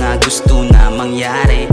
mga gusto na mangyari,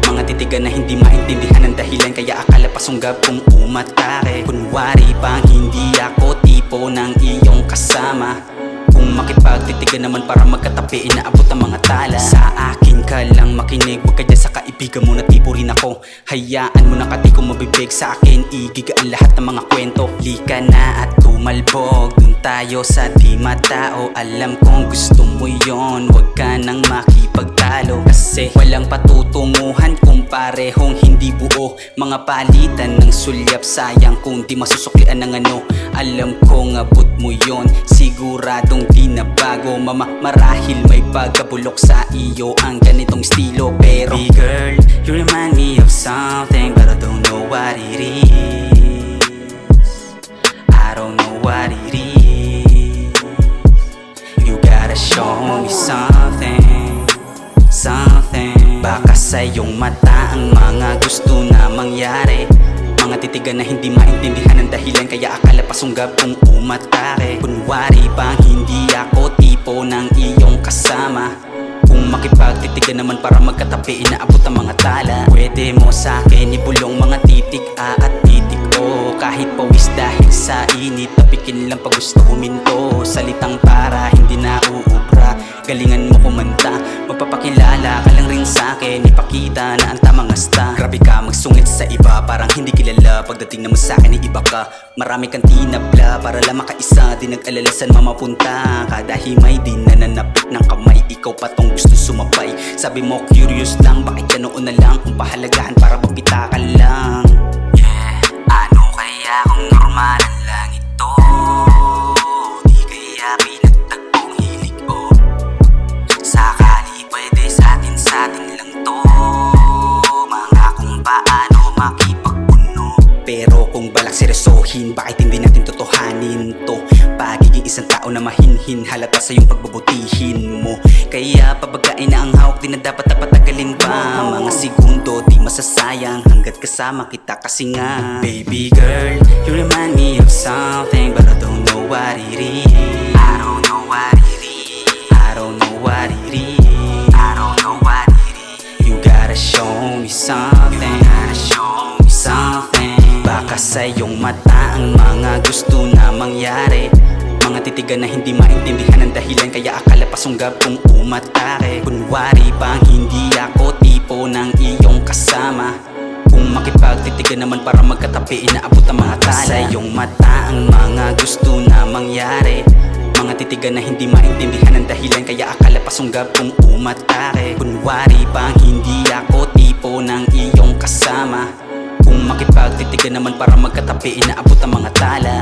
mga titigan na hindi maintindihan ang dahilan, kaya akala pasunggab kung umatake. Kunwari pang hindi ako tipo ng iyong kasama, kung makipagtitigan naman para magkatabi, inaabot ang mga tala. Sa akin ka lang makinig, wag ka dyan sa kaibigan mo na tipo rin ako. Hayaan mo na kati kong mabibig, sa akin igigaan lahat ng mga kwento. Lika na at tumalbog, dun tayo sa di matao. Alam kong gusto mo yon, wag ka nang makipagtalo, kasi walang patutunguhan kung parehong hindi buo. Mga palitan ng sulyap, sayang kung di masusuklian ng ano. Alam kong abot mo yon, siguradong di na bago. Marahil may pagkabulok sa iyo ang ganitong estilo, pero hey girl, you remind me of something, but I don't know what it is. I don't know what it is. You gotta show me something, something. Baka sa iyong mata ang mga gusto na mangyari, mga titigan na hindi maintindihan ang dahilan, kaya akala pasunggab kung umatake. Kunwari pang hindi ako tipo ng iyong kasama, kung makipagtitigan naman para magkatabi, inaabot ang mga tala. Pwede mo sa akin ibulong mga titik A at titik O, kahit pawis dahil sa init, tapikin lang pag gusto huminto. Salitang para hindi na uubra, galingan mo kumanta, magpapakilala ka lang rin sa akin, ipakita na ang tamang asta. Grabe ka magsungit sa iba, parang hindi kilala. Pagdating naman sa akin iba ka, marami kang tinabla para lang makaisa. Di nag-alala saan mamapunta, kada himay di nananapit ng kamay. Ikaw pa tong gusto sumabay, sabi mo curious lang, bakit ka noon na lang kung pahalagahan para mapita ka lang. Yeah, ano kaya kung normalan lang ito? Di kaya pinagtagpong hilig ko, sakali pwede satin lang to, mga kung paano makipagpuno. Pero kung balak seryosohin, bakit hindi natin totohanin to? Pagiging isang tao na mahinhin, halata sa iyong pagbubutihin mo. Kaya pabagain na ang hawak, di na dapat patagalin pa. Mga segundo di masasayang hanggat kasama kita, kasi nga baby girl, you remind me of something, but I don't know what it is. I don't know what it is. I don't know what it is. I don't know what it is. You gotta show me something. You gotta show me something. Baka sa iyong mata ang mga gusto na mangyari, mga titigan na hindi maintindihan ang dahilan, kaya akala pasunggab kung umatake. Kunwari pang hindi ako tipo ng iyong kasama, kung makipagtitigan naman para magkatabi, inaabot ang mga tala. Sa iyong mata ang mga gusto na mangyari, mga titigan na hindi maintindihan ang dahilan, kaya akala pasunggab kung umatake. Kunwari pang hindi ako tipo ng iyong kasama, kung makipagtitigan naman para magkatabi, inaabot ang mga tala.